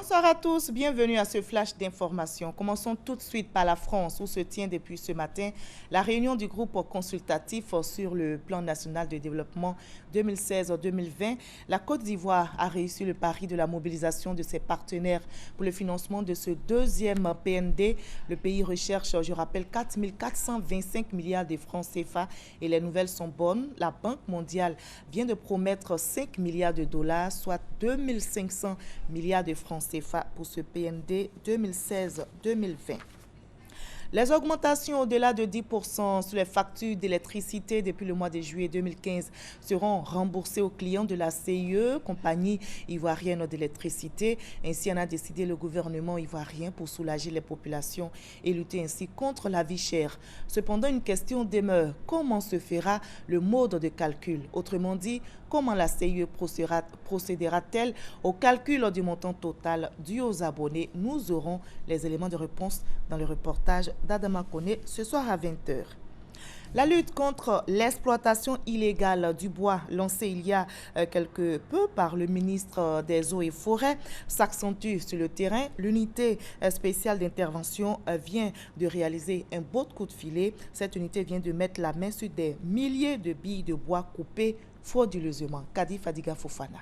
Bonsoir à tous, bienvenue à ce flash d'information. Commençons tout de suite par la France où se tient depuis ce matin la réunion du groupe consultatif sur le plan national de développement 2016-2020. La Côte d'Ivoire a réussi le pari de la mobilisation de ses partenaires pour le financement de ce deuxième PND. Le pays recherche, je rappelle, 4 425 milliards de francs CFA et les nouvelles sont bonnes. La Banque mondiale vient de promettre 5 milliards de dollars, soit 2 500 milliards de francs CFA pour ce PND 2016-2020. Les augmentations au-delà de 10% sur les factures d'électricité depuis le mois de juillet 2015 seront remboursées aux clients de la CIE, compagnie ivoirienne d'électricité. Ainsi en a décidé le gouvernement ivoirien pour soulager les populations et lutter ainsi contre la vie chère. Cependant, une question demeure. Comment se fera le mode de calcul? Autrement dit, comment la CIE procédera-t-elle au calcul du montant total dû aux abonnés? Nous aurons les éléments de réponse dans le reportage d'Adama Kone ce soir à 20h. La lutte contre l'exploitation illégale du bois lancée il y a quelque peu par le ministre des Eaux et Forêts s'accentue sur le terrain. L'unité spéciale d'intervention vient de réaliser un beau coup de filet. Cette unité vient de mettre la main sur des milliers de billes de bois coupées frauduleusement. Kadi Fadiga Fofana.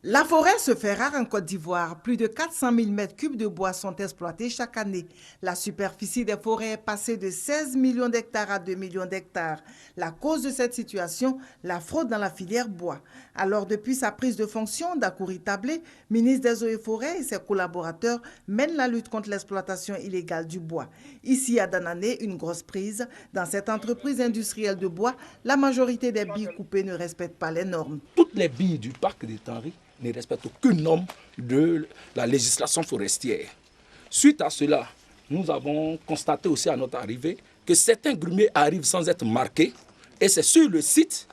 La forêt se fait rare en Côte d'Ivoire. Plus de 400 000 mètres cubes de bois sont exploités chaque année. La superficie des forêts est passée de 16 millions d'hectares à 2 millions d'hectares. La cause de cette situation, la fraude dans la filière bois. Alors, depuis sa prise de fonction, Dakouri Tablé, ministre des Eaux et Forêts, et ses collaborateurs mènent la lutte contre l'exploitation illégale du bois. Ici, à Danané, une grosse prise. Dans cette entreprise industrielle de bois, la majorité des billes coupées ne respectent pas les normes. Toutes les billes du parc des Tanry ne respectent aucune norme de la législation forestière. Suite à cela, nous avons constaté aussi à notre arrivée que certains grumiers arrivent sans être marqués et c'est sur le site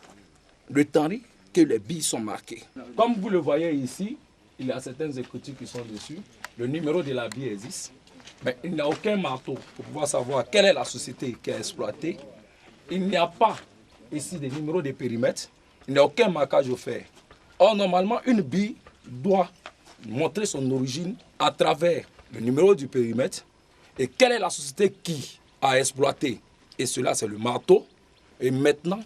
de Tanry que les billes sont marquées. Comme vous le voyez ici, il y a certaines écritures qui sont dessus. Le numéro de la bille existe, mais il n'y a aucun marteau pour pouvoir savoir quelle est la société qui a exploité. Il n'y a pas ici de numéro de périmètre, il n'y a aucun marquage offert. Or, normalement, une bille doit montrer son origine à travers le numéro du périmètre et quelle est la société qui a exploité. Et cela, c'est le marteau. Et maintenant,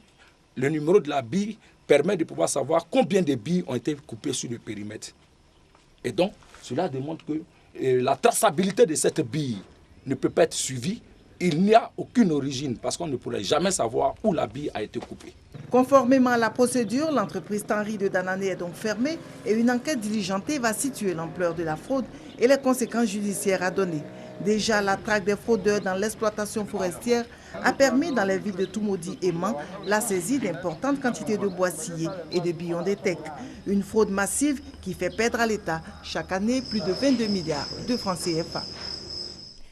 le numéro de la bille permet de pouvoir savoir combien de billes ont été coupées sur le périmètre. Et donc, cela démontre que la traçabilité de cette bille ne peut pas être suivie. Il n'y a aucune origine parce qu'on ne pourrait jamais savoir où la bille a été coupée. Conformément à la procédure, l'entreprise Tanry de Danané est donc fermée et une enquête diligentée va situer l'ampleur de la fraude et les conséquences judiciaires à donner. Déjà, la traque des fraudeurs dans l'exploitation forestière a permis dans les villes de Toumoudi et Mans la saisie d'importantes quantités de bois sciés et de billons d'étec. Une fraude massive qui fait perdre à l'État chaque année plus de 22 milliards de francs CFA.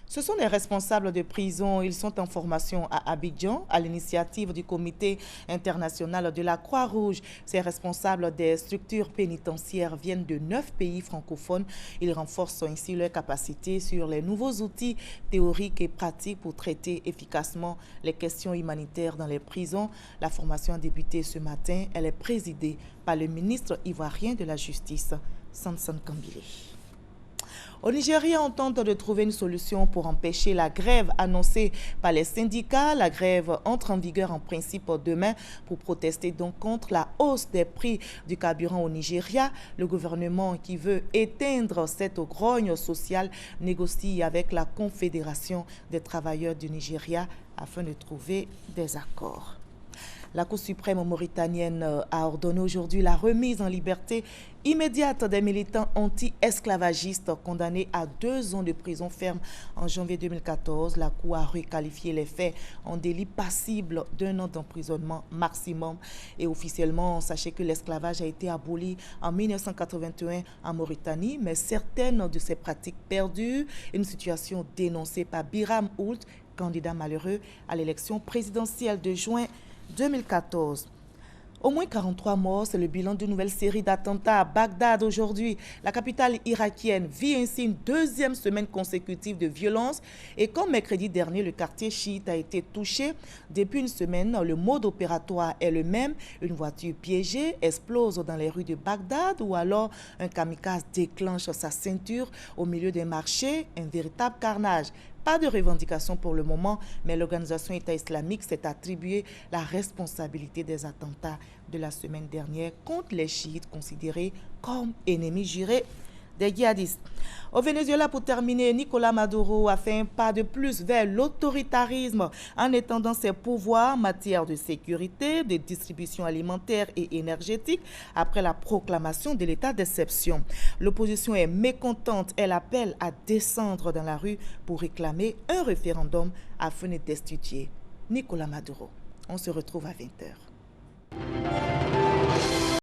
Ce sont les responsables de prison. Ils sont en formation à Abidjan à l'initiative du Comité international de la Croix-Rouge. Ces responsables des structures pénitentiaires viennent de 9 pays francophones. Ils renforcent ainsi leurs capacités sur les nouveaux outils théoriques et pratiques pour traiter efficacement les questions humanitaires dans les prisons. La formation a débuté ce matin. Elle est présidée par le ministre ivoirien de la Justice, Sansan Kambile. Au Nigeria, on tente de trouver une solution pour empêcher la grève annoncée par les syndicats. La grève entre en vigueur en principe demain pour protester donc contre la hausse des prix du carburant au Nigeria. Le gouvernement qui veut éteindre cette grogne sociale négocie avec la Confédération des travailleurs du Nigeria afin de trouver des accords. La Cour suprême mauritanienne a ordonné aujourd'hui la remise en liberté immédiate des militants anti-esclavagistes condamnés à 2 ans de prison ferme en janvier 2014. La Cour a requalifié les faits en délit passible d'1 an d'emprisonnement maximum. Et officiellement, sachez que l'esclavage a été aboli en 1981 en Mauritanie, mais certaines de ces pratiques perdurent. Une situation dénoncée par Biram Ould, candidat malheureux à l'élection présidentielle de juin 2014. Au moins 43 morts, c'est le bilan d'une nouvelle série d'attentats à Bagdad aujourd'hui. La capitale irakienne vit ainsi une deuxième semaine consécutive de violence. Et comme mercredi dernier, le quartier chiite a été touché, depuis une semaine, le mode opératoire est le même. Une voiture piégée explose dans les rues de Bagdad ou alors un kamikaze déclenche sa ceinture au milieu des marchés. Un véritable carnage. Pas de revendication pour le moment, mais l'organisation État islamique s'est attribuée la responsabilité des attentats de la semaine dernière contre les chiites considérés comme ennemis jurés des djihadistes. Au Venezuela, pour terminer, Nicolás Maduro a fait un pas de plus vers l'autoritarisme en étendant ses pouvoirs en matière de sécurité, de distribution alimentaire et énergétique après la proclamation de l'état d'exception. L'opposition est mécontente. Elle appelle à descendre dans la rue pour réclamer un référendum afin de destituer Nicolás Maduro. On se retrouve à 20h.